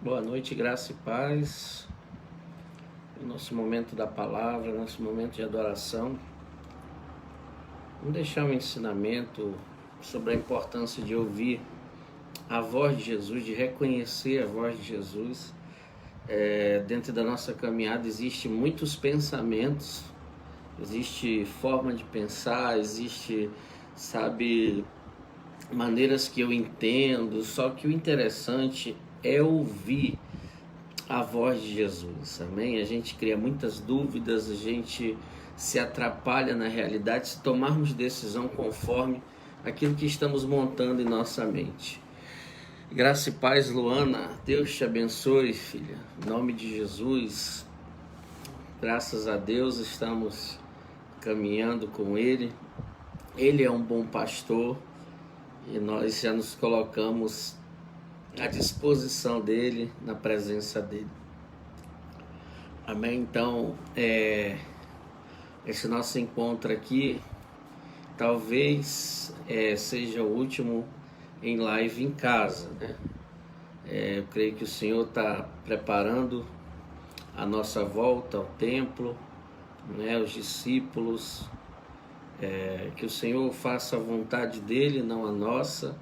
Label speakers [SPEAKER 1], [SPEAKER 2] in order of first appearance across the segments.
[SPEAKER 1] Boa noite, graça e paz. Nosso momento da palavra, nosso momento de adoração. Vamos deixar um ensinamento sobre a importância de ouvir a voz de Jesus, de reconhecer a voz de Jesus. Dentro da nossa caminhada existem muitos pensamentos, existe forma de pensar, existe, maneiras que eu entendo, só que o interessante é ouvir a voz de Jesus, amém? A gente cria muitas dúvidas, a gente se atrapalha na realidade se tomarmos decisão conforme aquilo que estamos montando em nossa mente. Graça e paz, Luana, Deus te abençoe, filha, em nome de Jesus. Graças a Deus estamos caminhando com Ele. Ele é um bom pastor e nós já nos colocamos à disposição dele, na presença dele. Amém? Então, esse nosso encontro aqui talvez seja o último em live em casa, né? Eu creio que o Senhor está preparando a nossa volta ao templo, né? Os discípulos, que o Senhor faça a vontade dele, não a nossa.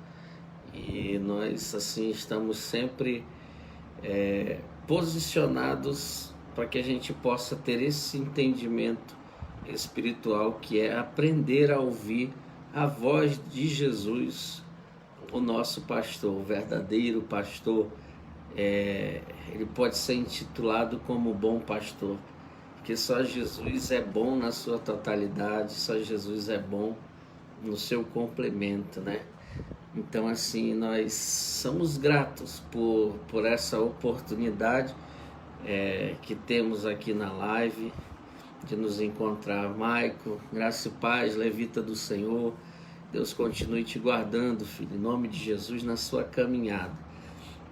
[SPEAKER 1] E nós, assim, estamos sempre posicionados para que a gente possa ter esse entendimento espiritual, que é aprender a ouvir a voz de Jesus, o nosso pastor, o verdadeiro pastor. Ele pode ser intitulado como bom pastor, porque só Jesus é bom na sua totalidade, só Jesus é bom no seu complemento, né? Então, assim, nós somos gratos por essa oportunidade que temos aqui na live, de nos encontrar. Maico, graça e paz, levita do Senhor, Deus continue te guardando, filho, em nome de Jesus, na sua caminhada.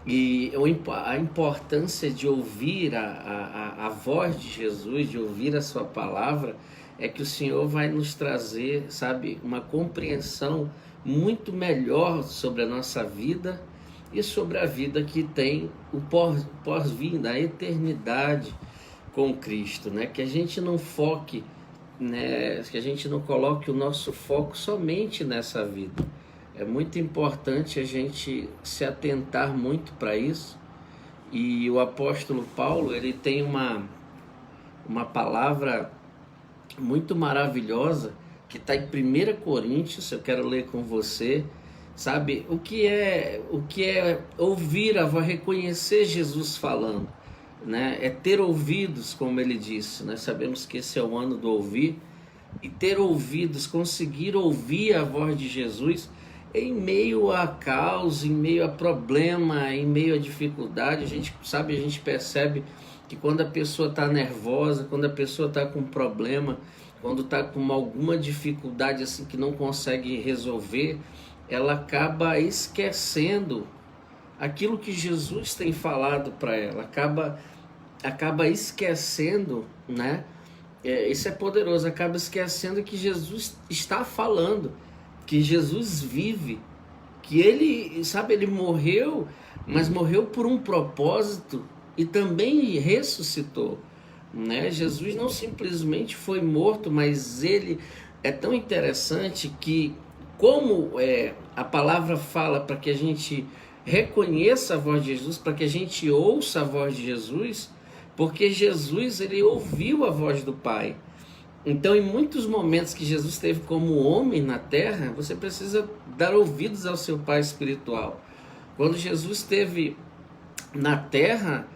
[SPEAKER 1] E a importância de ouvir a voz de Jesus, de ouvir a sua palavra, é que o Senhor vai nos trazer, uma compreensão muito melhor sobre a nossa vida e sobre a vida que tem o pós-vida, a eternidade com Cristo, né? Que a gente não foque, né? Que a gente não coloque o nosso foco somente nessa vida. É muito importante a gente se atentar muito para isso. E o apóstolo Paulo, ele tem uma palavra muito maravilhosa que está em 1 Coríntios, eu quero ler com você, o que é ouvir a voz, reconhecer Jesus falando, né? É ter ouvidos, como ele disse, né? Sabemos que esse é o ano do ouvir, e ter ouvidos, conseguir ouvir a voz de Jesus em meio a caos, em meio a problema, em meio a dificuldade. A gente percebe que quando a pessoa está nervosa, quando a pessoa está com problema, quando está com alguma dificuldade assim que não consegue resolver, ela acaba esquecendo aquilo que Jesus tem falado para ela, acaba esquecendo, né? Isso é poderoso, acaba esquecendo que Jesus está falando, que Jesus vive, que ele morreu, mas morreu por um propósito e também ressuscitou, né? Jesus não simplesmente foi morto, mas ele é tão interessante que, como a palavra fala para que a gente reconheça a voz de Jesus, para que a gente ouça a voz de Jesus, porque Jesus, ele ouviu a voz do Pai. Então, em muitos momentos que Jesus esteve como homem na terra, você precisa dar ouvidos ao seu Pai espiritual. Quando Jesus esteve na terra,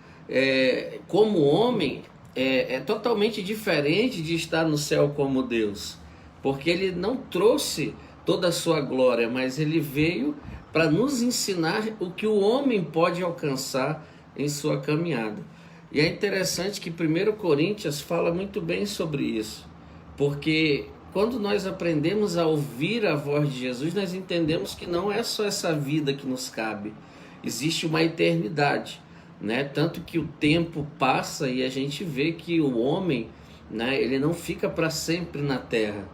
[SPEAKER 1] como homem, é totalmente diferente de estar no céu como Deus, porque ele não trouxe toda a sua glória, mas ele veio para nos ensinar o que o homem pode alcançar em sua caminhada. E é interessante que 1 Coríntios fala muito bem sobre isso, porque quando nós aprendemos a ouvir a voz de Jesus, nós entendemos que não é só essa vida que nos cabe, existe uma eternidade, né? Tanto que o tempo passa e a gente vê que o homem, né, ele não fica para sempre na terra,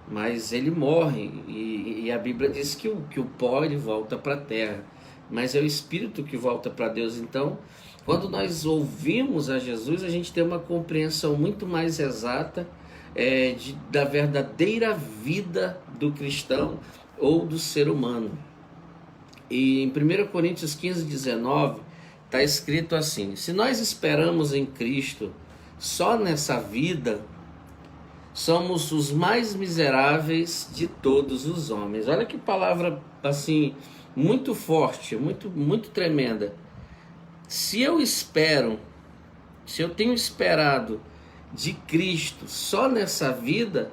[SPEAKER 1] mas ele morre, e a Bíblia diz que o pó ele volta para a terra, mas é o espírito que volta para Deus. Então, quando nós ouvimos a Jesus, a gente tem uma compreensão muito mais exata da verdadeira vida do cristão ou do ser humano. E em 1 Coríntios 15, 19, está escrito assim: se nós esperamos em Cristo só nessa vida, somos os mais miseráveis de todos os homens. Olha que palavra assim, muito forte, muito tremenda. Se eu tenho esperado de Cristo só nessa vida,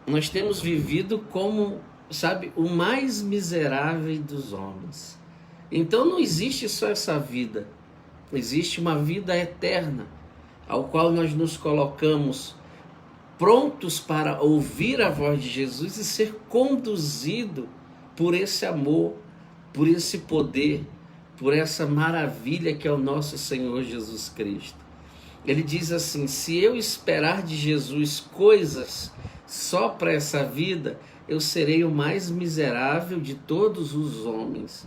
[SPEAKER 1] nós temos vivido como, sabe, o mais miserável dos homens. Então não existe só essa vida, existe uma vida eterna, ao qual nós nos colocamos prontos para ouvir a voz de Jesus e ser conduzido por esse amor, por esse poder, por essa maravilha que é o nosso Senhor Jesus Cristo. Ele diz assim: se eu esperar de Jesus coisas só para essa vida, eu serei o mais miserável de todos os homens,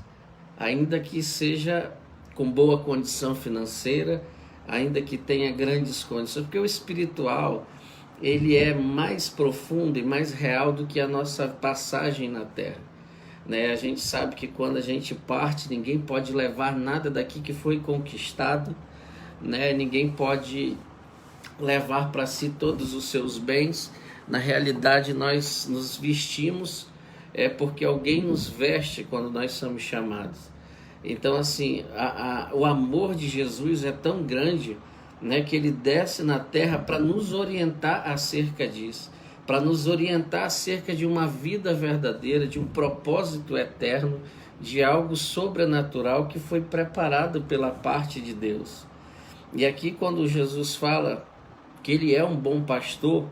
[SPEAKER 1] ainda que seja com boa condição financeira, ainda que tenha grandes condições, porque o espiritual, ele é mais profundo e mais real do que a nossa passagem na terra. A gente sabe que quando a gente parte, ninguém pode levar nada daqui que foi conquistado, ninguém pode levar para si todos os seus bens. Na realidade, nós nos vestimos porque alguém nos veste quando nós somos chamados. Então, assim, o amor de Jesus é tão grande, que ele desce na terra para nos orientar acerca disso, para nos orientar acerca de uma vida verdadeira, de um propósito eterno, de algo sobrenatural que foi preparado pela parte de Deus. E aqui, quando Jesus fala que ele é um bom pastor,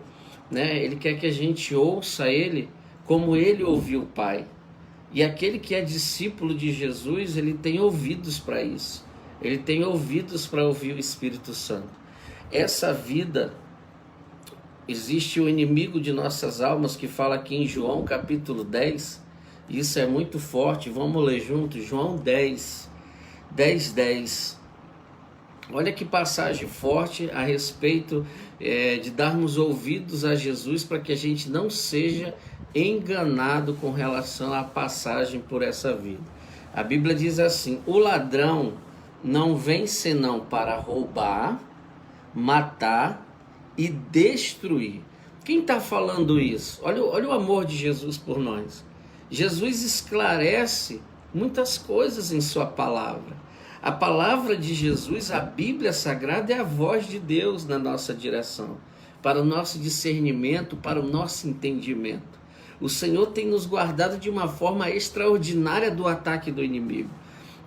[SPEAKER 1] ele quer que a gente ouça ele como ele ouviu o Pai. E aquele que é discípulo de Jesus, ele tem ouvidos para isso. Ele tem ouvidos para ouvir o Espírito Santo. Essa vida, existe o inimigo de nossas almas, que fala aqui em João capítulo 10. Isso é muito forte, vamos ler juntos. João 10. Olha que passagem forte a respeito de darmos ouvidos a Jesus, para que a gente não seja enganado com relação à passagem por essa vida. A Bíblia diz assim: o ladrão não vem senão para roubar, matar e destruir. Quem está falando isso? Olha o amor de Jesus por nós. Jesus esclarece muitas coisas em sua palavra. A palavra de Jesus, a Bíblia Sagrada, é a voz de Deus na nossa direção, para o nosso discernimento, para o nosso entendimento. O Senhor tem nos guardado de uma forma extraordinária do ataque do inimigo.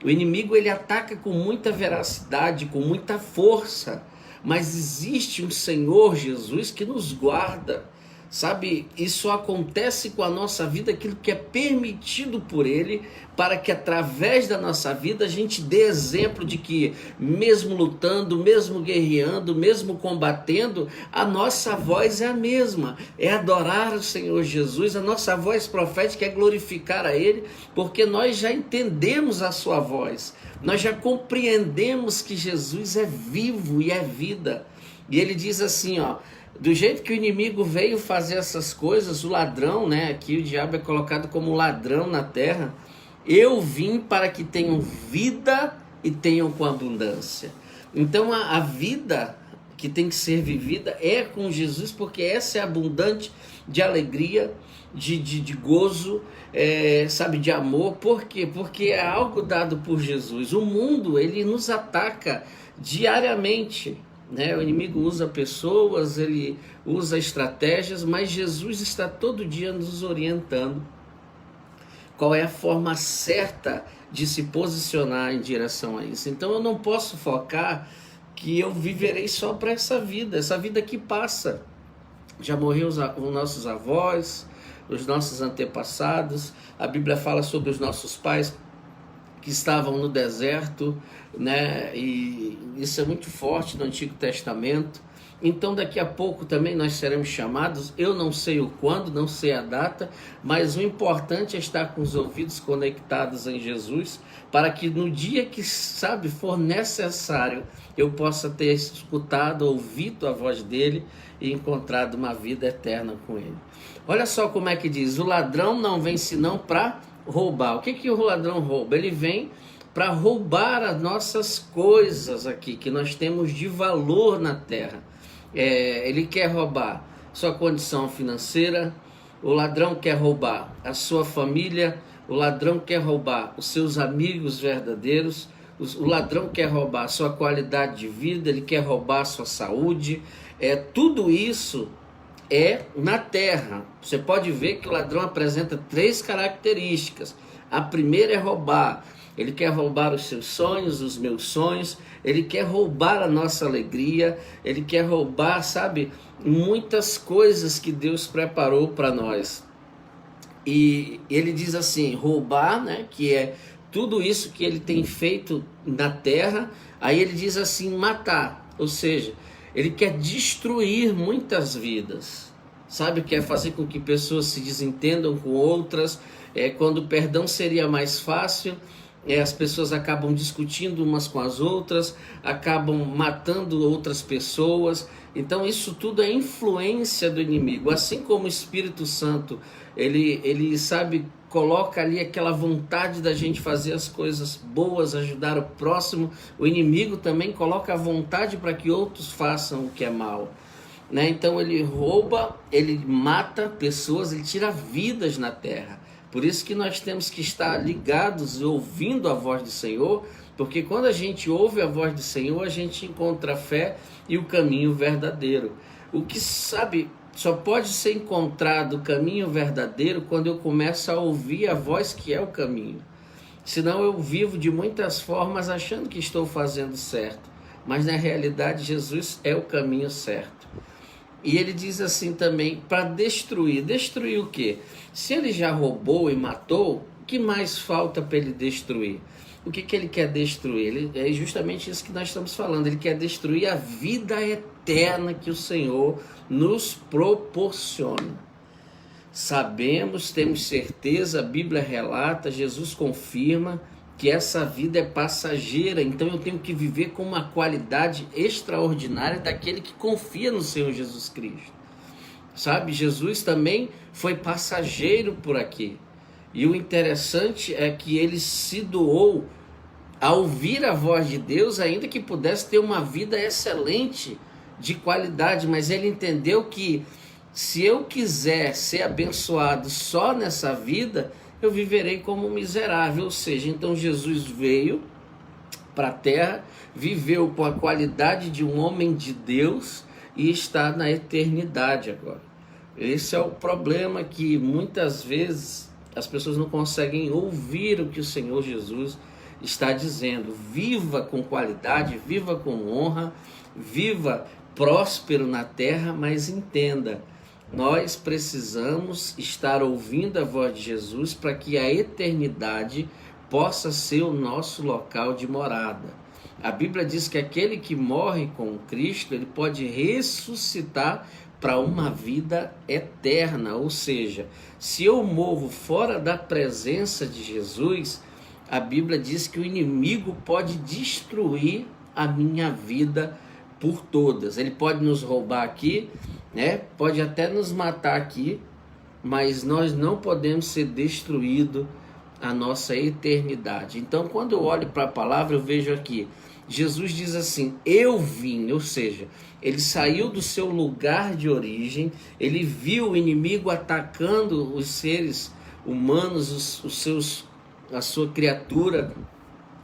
[SPEAKER 1] O inimigo, ele ataca com muita veracidade, com muita força, mas existe um Senhor Jesus que nos guarda, sabe? Isso acontece com a nossa vida, aquilo que é permitido por Ele, para que através da nossa vida a gente dê exemplo de que, mesmo lutando, mesmo guerreando, mesmo combatendo, a nossa voz é a mesma, é adorar o Senhor Jesus. A nossa voz profética é glorificar a Ele, porque nós já entendemos a sua voz, nós já compreendemos que Jesus é vivo e é vida. E Ele diz assim, do jeito que o inimigo veio fazer essas coisas, o ladrão, aqui o diabo é colocado como ladrão na terra, eu vim para que tenham vida e tenham com abundância. Então a vida que tem que ser vivida é com Jesus, porque essa é abundante de alegria, de gozo, de amor. Por quê? Porque é algo dado por Jesus. O mundo, ele nos ataca diariamente, O inimigo usa pessoas, ele usa estratégias, mas Jesus está todo dia nos orientando qual é a forma certa de se posicionar em direção a isso. Então eu não posso focar que eu viverei só para essa vida que passa. Já morreu os nossos avós, os nossos antepassados. A Bíblia fala sobre os nossos pais que estavam no deserto, E isso é muito forte no Antigo Testamento. Então daqui a pouco também nós seremos chamados, eu não sei o quando, não sei a data, mas o importante é estar com os ouvidos conectados em Jesus, para que no dia que, sabe, for necessário, eu possa ter escutado, ouvido a voz dele e encontrado uma vida eterna com ele. Olha só como é que diz, o ladrão não vem senão para roubar. O que o ladrão rouba? Ele vem para roubar as nossas coisas aqui, que nós temos de valor na terra. Ele quer roubar sua condição financeira, o ladrão quer roubar a sua família, o ladrão quer roubar os seus amigos verdadeiros, o ladrão quer roubar a sua qualidade de vida, ele quer roubar a sua saúde, tudo isso é na terra. Você pode ver que o ladrão apresenta 3 características. A primeira é roubar. Ele quer roubar os seus sonhos, os meus sonhos, ele quer roubar a nossa alegria, ele quer roubar, sabe, muitas coisas que Deus preparou para nós. E ele diz assim, roubar, né, que é tudo isso que ele tem feito na terra. Aí ele diz assim, matar, ou seja, ele quer destruir muitas vidas, sabe, quer fazer com que pessoas se desentendam com outras, quando o perdão seria mais fácil, as pessoas acabam discutindo umas com as outras, acabam matando outras pessoas. Então isso tudo é influência do inimigo. Assim como o Espírito Santo, ele sabe, coloca ali aquela vontade da gente fazer as coisas boas, ajudar o próximo. O inimigo também coloca a vontade para que outros façam o que é mal, né? Então ele rouba, ele mata pessoas, ele tira vidas na terra. Por isso que nós temos que estar ligados e ouvindo a voz do Senhor, porque quando a gente ouve a voz do Senhor, a gente encontra a fé e o caminho verdadeiro. O que, sabe, só pode ser encontrado o caminho verdadeiro quando eu começo a ouvir a voz que é o caminho. Senão eu vivo de muitas formas achando que estou fazendo certo, mas na realidade Jesus é o caminho certo. E ele diz assim também, para destruir. Destruir o quê? Se ele já roubou e matou, o que mais falta para ele destruir? O que ele quer destruir? É justamente isso que nós estamos falando. Ele quer destruir a vida eterna que o Senhor nos proporciona. Sabemos, temos certeza, a Bíblia relata, Jesus confirma que essa vida é passageira, então eu tenho que viver com uma qualidade extraordinária daquele que confia no Senhor Jesus Cristo. Sabe, Jesus também foi passageiro por aqui. E o interessante é que ele se doou a ouvir a voz de Deus, ainda que pudesse ter uma vida excelente, de qualidade, mas ele entendeu que se eu quiser ser abençoado só nessa vida, eu viverei como um miserável. Ou seja, então Jesus veio para a terra, viveu com a qualidade de um homem de Deus e está na eternidade agora. Esse é o problema, que muitas vezes as pessoas não conseguem ouvir o que o Senhor Jesus está dizendo. Viva com qualidade, viva com honra, viva próspero na terra, mas entenda, nós precisamos estar ouvindo a voz de Jesus para que a eternidade possa ser o nosso local de morada. A Bíblia diz que aquele que morre com Cristo, ele pode ressuscitar para uma vida eterna. Ou seja, se eu morro fora da presença de Jesus, a Bíblia diz que o inimigo pode destruir a minha vida por todas. Ele pode nos roubar aqui, né? Pode até nos matar aqui, mas nós não podemos ser destruídos a nossa eternidade. Então, quando eu olho para a palavra, eu vejo aqui, Jesus diz assim, eu vim, ou seja, ele saiu do seu lugar de origem, ele viu o inimigo atacando os seres humanos, a sua criatura,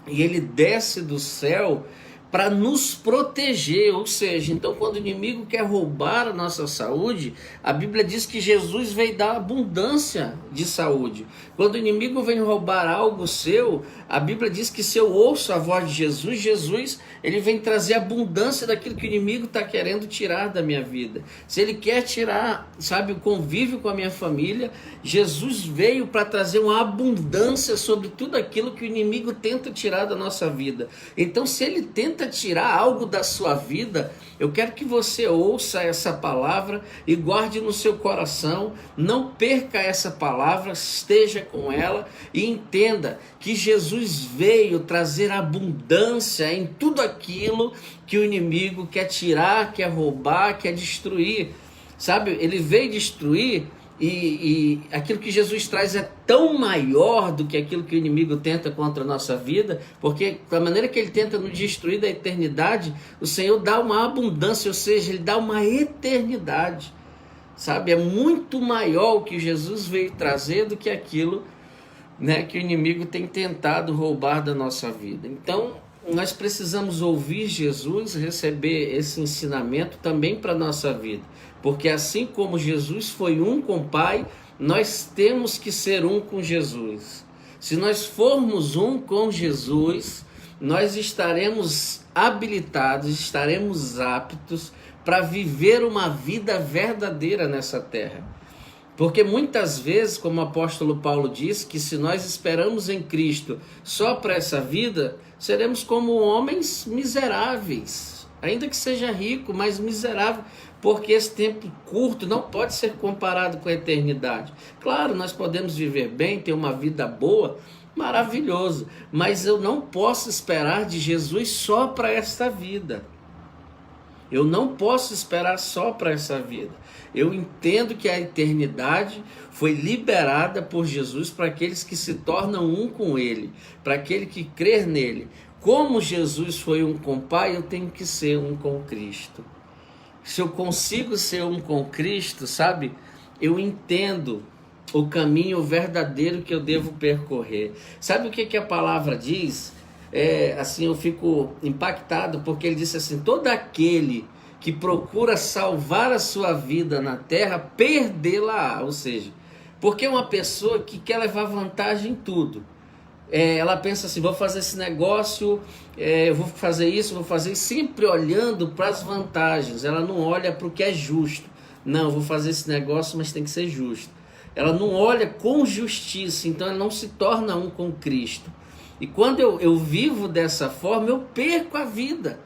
[SPEAKER 1] e ele desce do céu para nos proteger. Ou seja, então quando o inimigo quer roubar a nossa saúde, a Bíblia diz que Jesus veio dar abundância de saúde. Quando o inimigo vem roubar algo seu, a Bíblia diz que se eu ouço a voz de Jesus, ele vem trazer abundância daquilo que o inimigo está querendo tirar da minha vida. Se ele quer tirar, sabe, o convívio com a minha família, Jesus veio para trazer uma abundância sobre tudo aquilo que o inimigo tenta tirar da nossa vida. Então, se ele tenta tenta tirar algo da sua vida, eu quero que você ouça essa palavra e guarde no seu coração, não perca essa palavra, esteja com ela e entenda que Jesus veio trazer abundância em tudo aquilo que o inimigo quer tirar, quer roubar, quer destruir. Sabe, ele veio destruir e aquilo que Jesus traz é tão maior do que aquilo que o inimigo tenta contra a nossa vida, porque da maneira que ele tenta nos destruir da eternidade, o Senhor dá uma abundância, ou seja, ele dá uma eternidade, sabe? É muito maior o que Jesus veio trazer do que aquilo, né, que o inimigo tem tentado roubar da nossa vida. Então, nós precisamos ouvir Jesus, receber esse ensinamento também para a nossa vida. Porque assim como Jesus foi um com o Pai, nós temos que ser um com Jesus. Se nós formos um com Jesus, nós estaremos habilitados, estaremos aptos para viver uma vida verdadeira nessa terra. Porque muitas vezes, como o apóstolo Paulo diz, que se nós esperamos em Cristo só para essa vida, seremos como homens miseráveis, ainda que seja rico, mas miserável, porque esse tempo curto não pode ser comparado com a eternidade. Claro, nós podemos viver bem, ter uma vida boa, maravilhoso, mas eu não posso esperar de Jesus só para esta vida. Eu não posso esperar só para essa vida. Eu entendo que a eternidade foi liberada por Jesus para aqueles que se tornam um com Ele, para aquele que crer nele. Como Jesus foi um com o Pai, eu tenho que ser um com Cristo. Se eu consigo ser um com Cristo, sabe, eu entendo o caminho verdadeiro que eu devo percorrer. Sabe o que a palavra diz? Assim, eu fico impactado, porque ele disse assim: todo aquele que procura salvar a sua vida na terra, perdê-la. Ou seja, porque uma pessoa que quer levar vantagem em tudo, ela pensa assim: vou fazer esse negócio, eu vou fazer isso, vou fazer isso, sempre olhando para as vantagens. Ela não olha para o que é justo. Não, vou fazer esse negócio, mas tem que ser justo. Ela não olha com justiça, então ela não se torna um com Cristo. E quando eu vivo dessa forma, eu perco a vida.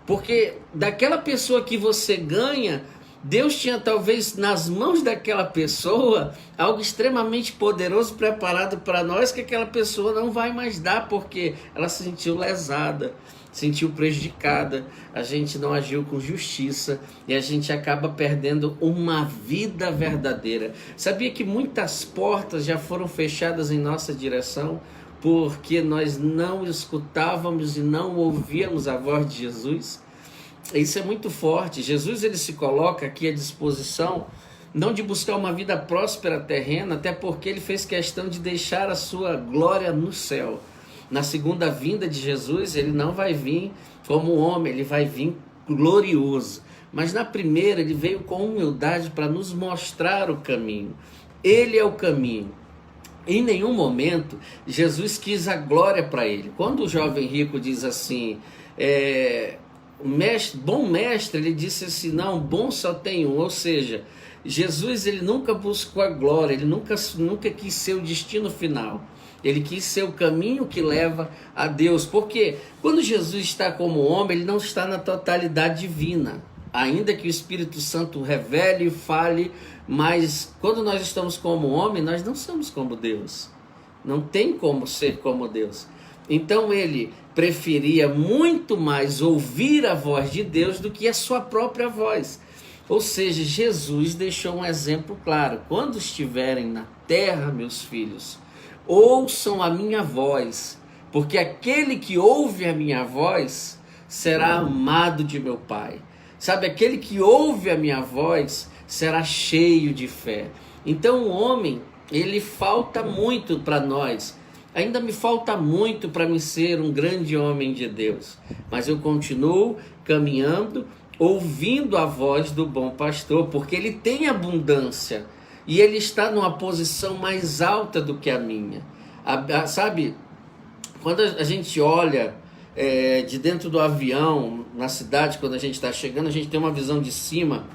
[SPEAKER 1] Porque daquela pessoa que você ganha, Deus tinha talvez nas mãos daquela pessoa algo extremamente poderoso preparado para nós, que aquela pessoa não vai mais dar, porque ela se sentiu lesada, sentiu prejudicada, a gente não agiu com justiça e a gente acaba perdendo uma vida verdadeira. Sabia que muitas portas já foram fechadas em nossa direção porque nós não escutávamos e não ouvíamos a voz de Jesus? Isso é muito forte. Jesus, ele se coloca aqui à disposição, não de buscar uma vida próspera terrena, até porque ele fez questão de deixar a sua glória no céu. Na segunda vinda de Jesus, ele não vai vir como homem, ele vai vir glorioso. Mas na primeira, ele veio com humildade para nos mostrar o caminho. Ele é o caminho. Em nenhum momento Jesus quis a glória para ele. Quando o jovem rico diz assim, bom mestre, ele disse assim: não, bom só tem um. Ou seja, Jesus, ele nunca buscou a glória, ele nunca quis ser o destino final. Ele quis ser o caminho que leva a Deus. Porque quando Jesus está como homem, ele não está na totalidade divina. Ainda que o Espírito Santo revele e fale, mas quando nós estamos como homem, nós não somos como Deus. Não tem como ser como Deus. Então ele preferia muito mais ouvir a voz de Deus do que a sua própria voz. Ou seja, Jesus deixou um exemplo claro: quando estiverem na terra, meus filhos, ouçam a minha voz, porque aquele que ouve a minha voz será amado de meu Pai. Sabe, aquele que ouve a minha voz será cheio de fé. Então o homem, ele falta muito para nós. Ainda me falta muito para me ser um grande homem de Deus. Mas eu continuo caminhando, ouvindo a voz do bom pastor, porque ele tem abundância. E ele está numa posição mais alta do que a minha. Sabe, quando a gente olha de dentro do avião, na cidade, quando a gente está chegando, a gente tem uma visão de cima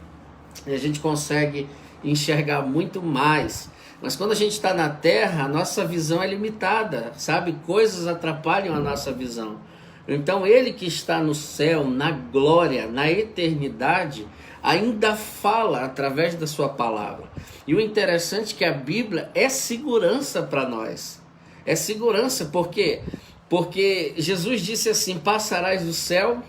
[SPEAKER 1] e a gente consegue enxergar muito mais. Mas quando a gente está na terra, a nossa visão é limitada, sabe? Coisas atrapalham a nossa visão. Então ele que está no céu, na glória, na eternidade, ainda fala através da sua palavra. E o interessante é que a Bíblia é segurança para nós. É segurança, por quê? Porque Jesus disse assim: passarás do céu,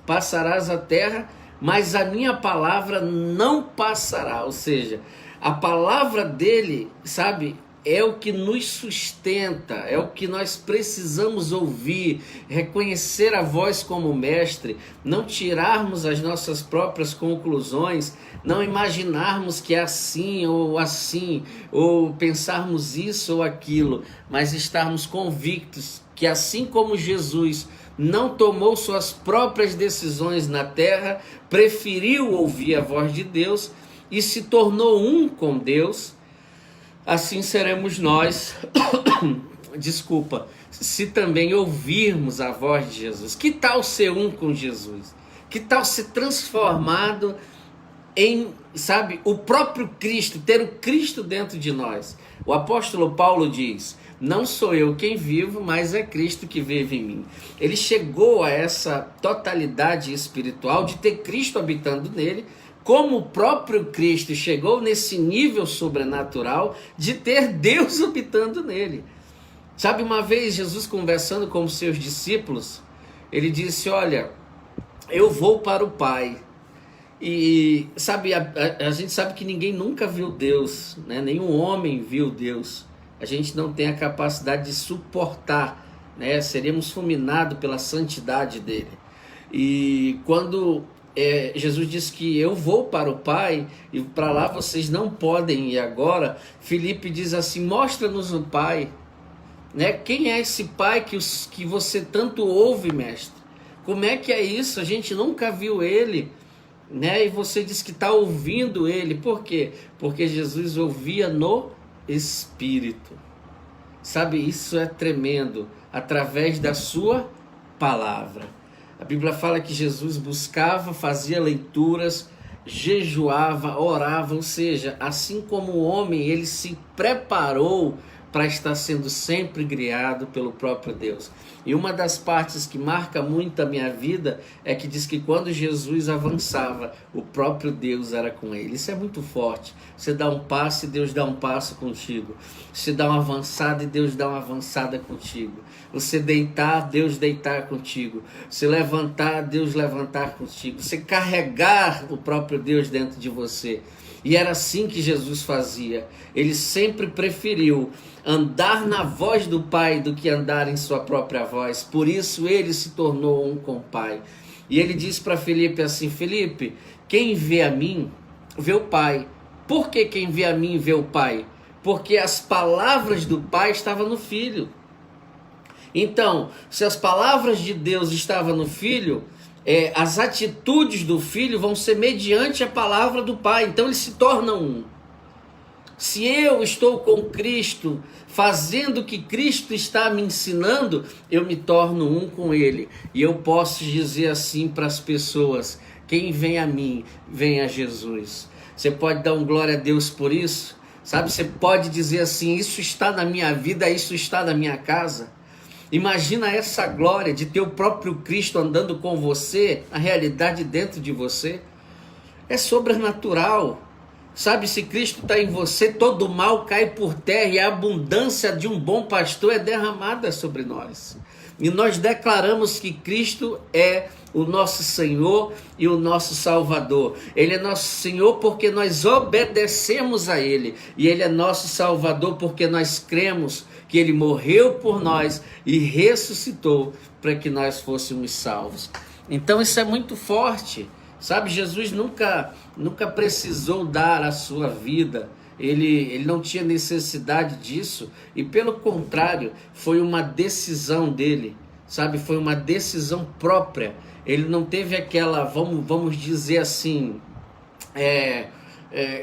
[SPEAKER 1] passarás a terra, mas a minha palavra não passará. Ou seja, a palavra dele, sabe, é o que nos sustenta, é o que nós precisamos ouvir, reconhecer a voz como mestre, não tirarmos as nossas próprias conclusões, não imaginarmos que é assim, ou pensarmos isso ou aquilo, mas estarmos convictos que assim como Jesus não tomou suas próprias decisões na terra, preferiu ouvir a voz de Deus e se tornou um com Deus, assim seremos nós, desculpa, se também ouvirmos a voz de Jesus. Que tal ser um com Jesus? Que tal ser transformado em, sabe, o próprio Cristo, ter o Cristo dentro de nós? O apóstolo Paulo diz: não sou eu quem vivo, mas é Cristo que vive em mim. Ele chegou a essa totalidade espiritual de ter Cristo habitando nele, como o próprio Cristo chegou nesse nível sobrenatural de ter Deus habitando nele. Sabe, uma vez Jesus conversando com os seus discípulos, ele disse: olha, eu vou para o Pai. E sabe, a gente sabe que ninguém nunca viu Deus, né? Nenhum homem viu Deus. A gente não tem a capacidade de suportar, né? Seríamos fulminados pela santidade dele. E quando Jesus disse que eu vou para o Pai e para lá vocês não podem ir agora, Filipe diz assim: mostra-nos o Pai, né? Quem é esse Pai que você tanto ouve, mestre? Como é que é isso? A gente nunca viu ele, né? E você diz que está ouvindo ele. Por quê? Porque Jesus ouvia no Espírito. Sabe, isso é tremendo, através da sua palavra. A Bíblia fala que Jesus buscava, fazia leituras, jejuava, orava, ou seja, assim como o homem, ele se preparou para estar sendo sempre guiado pelo próprio Deus. E uma das partes que marca muito a minha vida é que diz que quando Jesus avançava, o próprio Deus era com ele. Isso é muito forte. Você dá um passo e Deus dá um passo contigo. Você dá uma avançada e Deus dá uma avançada contigo. Você deitar, Deus deitar contigo. Você levantar, Deus levantar contigo. Você carregar o próprio Deus dentro de você. E era assim que Jesus fazia. Ele sempre preferiu andar na voz do Pai do que andar em sua própria voz. Por isso ele se tornou um com o Pai. E ele diz para Filipe assim: Filipe, quem vê a mim, vê o Pai. Por que quem vê a mim vê o Pai? Porque as palavras do Pai estavam no Filho. Então, se as palavras de Deus estavam no Filho, as atitudes do Filho vão ser mediante a palavra do Pai. Então eles se tornam um. Se eu estou com Cristo, fazendo o que Cristo está me ensinando, eu me torno um com Ele. E eu posso dizer assim para as pessoas: quem vem a mim, vem a Jesus. Você pode dar um glória a Deus por isso? Sabe, você pode dizer assim: isso está na minha vida, isso está na minha casa. Imagina essa glória de ter o próprio Cristo andando com você, a realidade dentro de você. É sobrenatural. Sabe, se Cristo está em você, todo mal cai por terra e a abundância de um bom pastor é derramada sobre nós. E nós declaramos que Cristo é o nosso Senhor e o nosso Salvador. Ele é nosso Senhor porque nós obedecemos a Ele. E Ele é nosso Salvador porque nós cremos que Ele morreu por nós e ressuscitou para que nós fôssemos salvos. Então isso é muito forte. Sabe, Jesus nunca precisou dar a sua vida, ele não tinha necessidade disso, e pelo contrário, foi uma decisão dele, sabe, foi uma decisão própria. Ele não teve aquela, vamos dizer assim,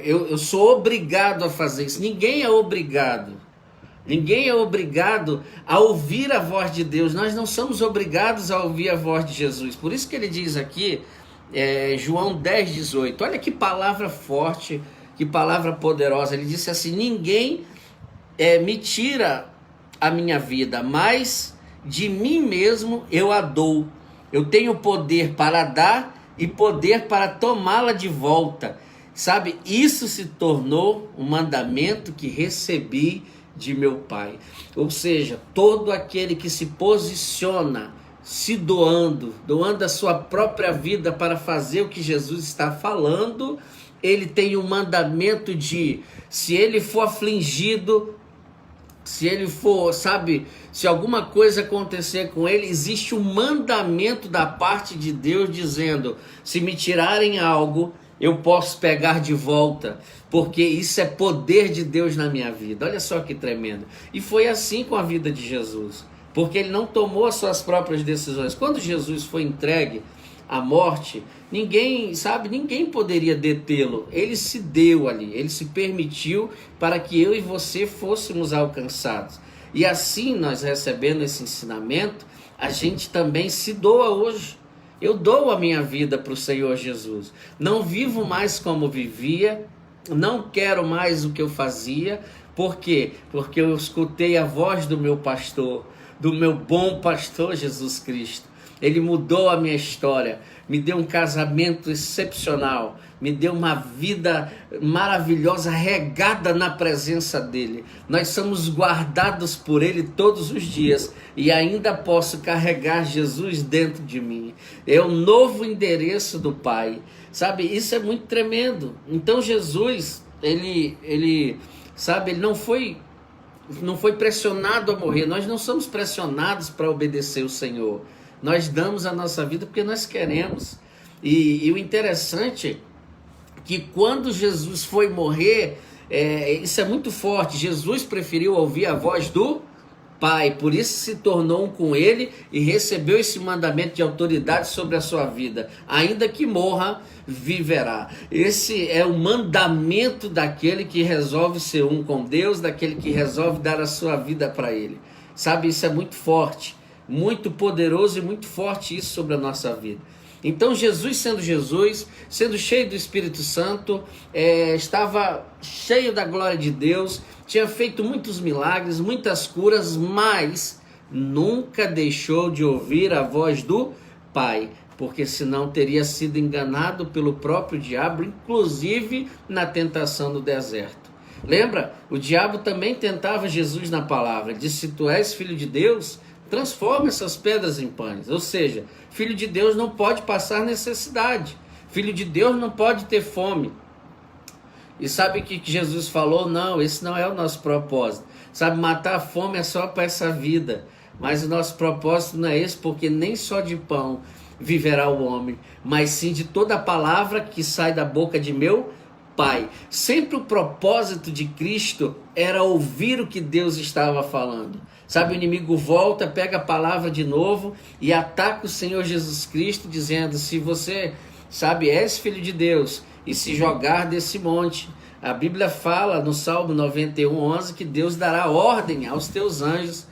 [SPEAKER 1] eu sou obrigado a fazer isso. Ninguém é obrigado. Ninguém é obrigado a ouvir a voz de Deus. Nós não somos obrigados a ouvir a voz de Jesus. Por isso que ele diz aqui, João 10,18, olha que palavra forte, que palavra poderosa. Ele disse assim: ninguém me tira a minha vida, mas de mim mesmo eu a dou. Eu tenho poder para dar e poder para tomá-la de volta. Sabe, isso se tornou um mandamento que recebi de meu Pai. Ou seja, todo aquele que se posiciona, se doando a sua própria vida para fazer o que Jesus está falando, ele tem um mandamento de, se ele for afligido, se ele for, sabe, se alguma coisa acontecer com ele, existe um mandamento da parte de Deus dizendo, se me tirarem algo, eu posso pegar de volta, porque isso é poder de Deus na minha vida. Olha só que tremendo. E foi assim com a vida de Jesus, porque ele não tomou as suas próprias decisões. Quando Jesus foi entregue à morte, ninguém poderia detê-lo. Ele se deu ali, ele se permitiu para que eu e você fôssemos alcançados. E assim, nós recebendo esse ensinamento, a gente também se doa hoje. Eu dou a minha vida para o Senhor Jesus. Não vivo mais como vivia, não quero mais o que eu fazia. Por quê? Porque eu escutei a voz do meu pastor, do meu bom pastor Jesus Cristo. Ele mudou a minha história, me deu um casamento excepcional, me deu uma vida maravilhosa, regada na presença dele. Nós somos guardados por ele todos os dias e ainda posso carregar Jesus dentro de mim. É o novo endereço do Pai, sabe? Isso é muito tremendo. Então Jesus, ele não foi pressionado a morrer. Nós não somos pressionados para obedecer o Senhor. Nós damos a nossa vida porque nós queremos. E o interessante é que quando Jesus foi morrer, isso é muito forte. Jesus preferiu ouvir a voz do Pai, por isso se tornou um com ele e recebeu esse mandamento de autoridade sobre a sua vida. Ainda que morra, viverá. Esse é o mandamento daquele que resolve ser um com Deus, daquele que resolve dar a sua vida para ele. Sabe, isso é muito forte, muito poderoso e muito forte isso sobre a nossa vida. Então Jesus, sendo cheio do Espírito Santo, estava cheio da glória de Deus, tinha feito muitos milagres, muitas curas, mas nunca deixou de ouvir a voz do Pai, porque senão teria sido enganado pelo próprio diabo, inclusive na tentação no deserto. Lembra? O diabo também tentava Jesus na palavra, disse, se tu és filho de Deus, transforma essas pedras em pães. Ou seja, filho de Deus não pode passar necessidade. Filho de Deus não pode ter fome. E sabe o que Jesus falou? Não, esse não é o nosso propósito. Sabe, matar a fome é só para essa vida. Mas o nosso propósito não é esse, porque nem só de pão viverá o homem, mas sim de toda a palavra que sai da boca de meu Pai. Sempre o propósito de Cristo era ouvir o que Deus estava falando. Sabe, o inimigo volta, pega a palavra de novo e ataca o Senhor Jesus Cristo, dizendo, se você, sabe, és filho de Deus e se jogar desse monte. A Bíblia fala no Salmo 91:11 que Deus dará ordem aos teus anjos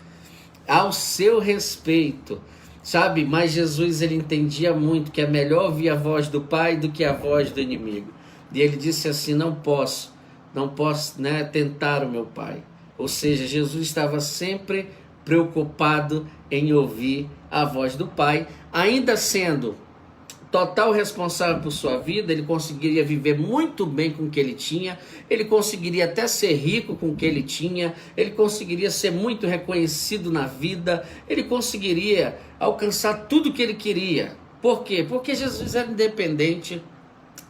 [SPEAKER 1] ao seu respeito. Sabe, mas Jesus, ele entendia muito que é melhor ouvir a voz do Pai do que a voz do inimigo. E ele disse assim, não posso, tentar o meu Pai. Ou seja, Jesus estava sempre preocupado em ouvir a voz do Pai, ainda sendo total responsável por sua vida. Ele conseguiria viver muito bem com o que ele tinha, ele conseguiria até ser rico com o que ele tinha, ele conseguiria ser muito reconhecido na vida, ele conseguiria alcançar tudo o que ele queria. Por quê? Porque Jesus era independente.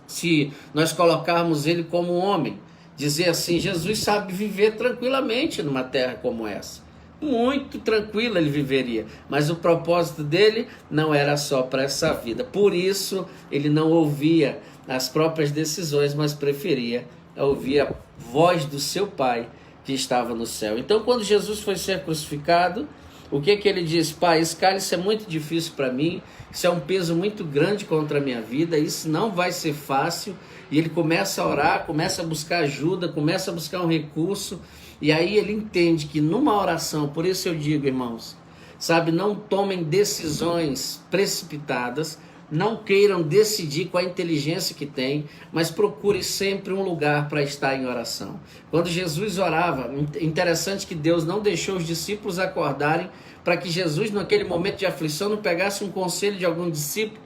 [SPEAKER 1] Se nós colocarmos ele como um homem, dizer assim, Jesus sabe viver tranquilamente numa terra como essa. Muito tranquilo ele viveria, mas o propósito dele não era só para essa vida. Por isso ele não ouvia as próprias decisões, mas preferia ouvir a voz do seu Pai que estava no céu. Então, quando Jesus foi ser crucificado, o que ele disse? Pai, esse cálice é muito difícil para mim, isso é um peso muito grande contra a minha vida, isso não vai ser fácil. E ele começa a orar, começa a buscar ajuda, começa a buscar um recurso, e aí ele entende que numa oração, por isso eu digo, irmãos, sabe, não tomem decisões precipitadas, não queiram decidir com a inteligência que tem, mas procure sempre um lugar para estar em oração. Quando Jesus orava, interessante que Deus não deixou os discípulos acordarem para que Jesus, naquele momento de aflição, não pegasse um conselho de algum discípulo.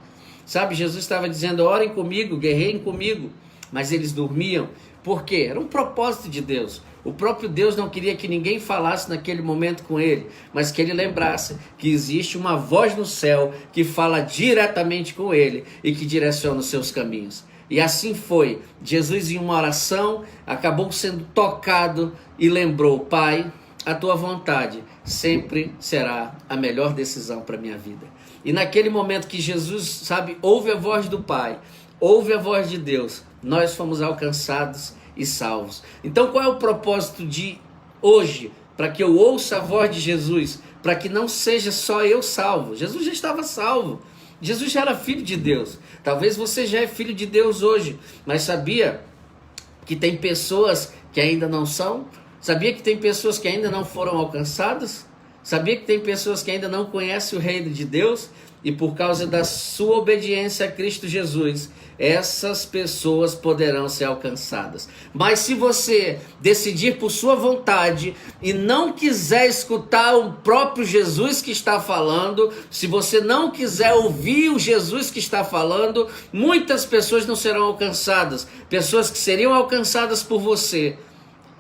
[SPEAKER 1] Sabe, Jesus estava dizendo, orem comigo, guerreiem comigo, mas eles dormiam. Por quê? Era um propósito de Deus. O próprio Deus não queria que ninguém falasse naquele momento com ele, mas que ele lembrasse que existe uma voz no céu que fala diretamente com ele e que direciona os seus caminhos. E assim foi. Jesus, em uma oração, acabou sendo tocado e lembrou, Pai, a tua vontade sempre será a melhor decisão para a minha vida. E naquele momento que Jesus, sabe, ouve a voz do Pai, ouve a voz de Deus, nós fomos alcançados e salvos. Então qual é o propósito de hoje? Para que eu ouça a voz de Jesus, para que não seja só eu salvo. Jesus já estava salvo, Jesus já era filho de Deus. Talvez você já é filho de Deus hoje, mas sabia que tem pessoas que ainda não são? Sabia que tem pessoas que ainda não foram alcançadas? Sabia que tem pessoas que ainda não conhecem o reino de Deus? E por causa da sua obediência a Cristo Jesus, essas pessoas poderão ser alcançadas. Mas se você decidir por sua vontade e não quiser escutar o próprio Jesus que está falando, se você não quiser ouvir o Jesus que está falando, muitas pessoas não serão alcançadas. Pessoas que seriam alcançadas por você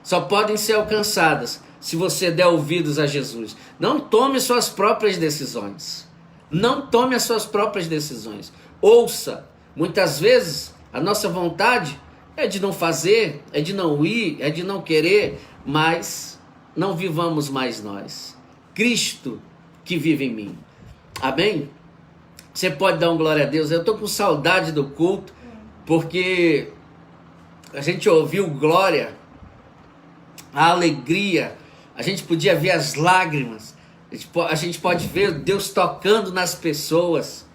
[SPEAKER 1] só podem ser alcançadas se você der ouvidos a Jesus. Não tome suas próprias decisões. Não tome as suas próprias decisões. Ouça. Muitas vezes a nossa vontade é de não fazer, é de não ir, é de não querer, mas não vivamos mais nós. Cristo que vive em mim. Amém? Você pode dar um glória a Deus. Eu estou com saudade do culto, porque a gente ouviu glória, a alegria, a gente podia ver as lágrimas, a gente pode ver Deus tocando nas pessoas,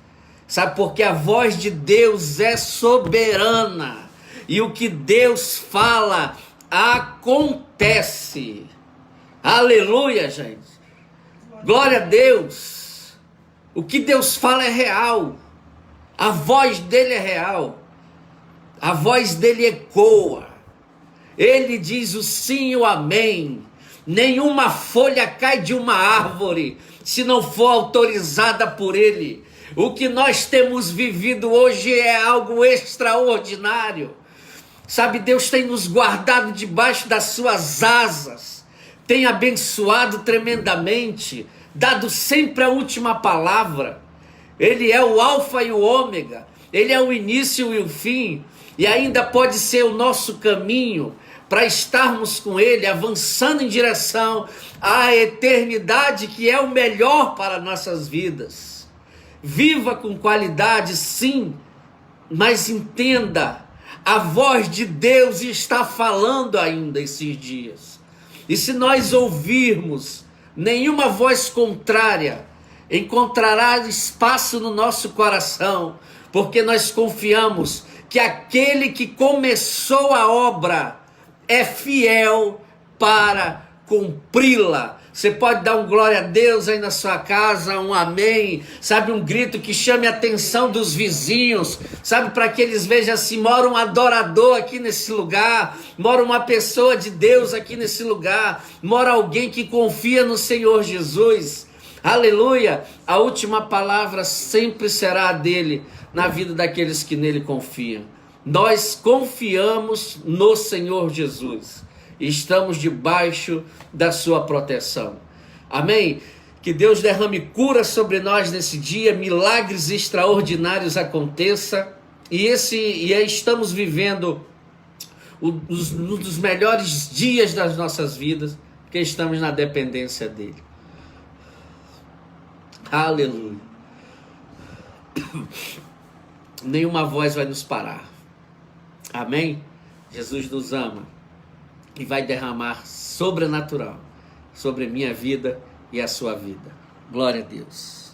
[SPEAKER 1] sabe, porque a voz de Deus é soberana, e o que Deus fala acontece. Aleluia, gente, glória a Deus. O que Deus fala é real, a voz dele é real, a voz dele ecoa, ele diz o sim e o amém. Nenhuma folha cai de uma árvore se não for autorizada por ele. O que nós temos vivido hoje é algo extraordinário. Sabe, Deus tem nos guardado debaixo das suas asas, tem abençoado tremendamente, dado sempre a última palavra. Ele é o alfa e o ômega, ele é o início e o fim, e ainda pode ser o nosso caminho para estarmos com ele, avançando em direção à eternidade, que é o melhor para nossas vidas. Viva com qualidade, sim, mas entenda, a voz de Deus está falando ainda esses dias. E se nós ouvirmos, nenhuma voz contrária encontrará espaço no nosso coração, porque nós confiamos que aquele que começou a obra é fiel para cumpri-la. Você pode dar um glória a Deus aí na sua casa, um amém, sabe, um grito que chame a atenção dos vizinhos, sabe, para que eles vejam assim, mora um adorador aqui nesse lugar, mora uma pessoa de Deus aqui nesse lugar, mora alguém que confia no Senhor Jesus. Aleluia! A última palavra sempre será a dele na vida daqueles que nele confiam. Nós confiamos no Senhor Jesus e estamos debaixo da sua proteção. Amém? Que Deus derrame cura sobre nós nesse dia, milagres extraordinários aconteçam, e estamos vivendo um dos melhores dias das nossas vidas, porque estamos na dependência dele. Aleluia. Nenhuma voz vai nos parar. Amém? Jesus nos ama e vai derramar sobrenatural sobre a minha vida e a sua vida. Glória a Deus.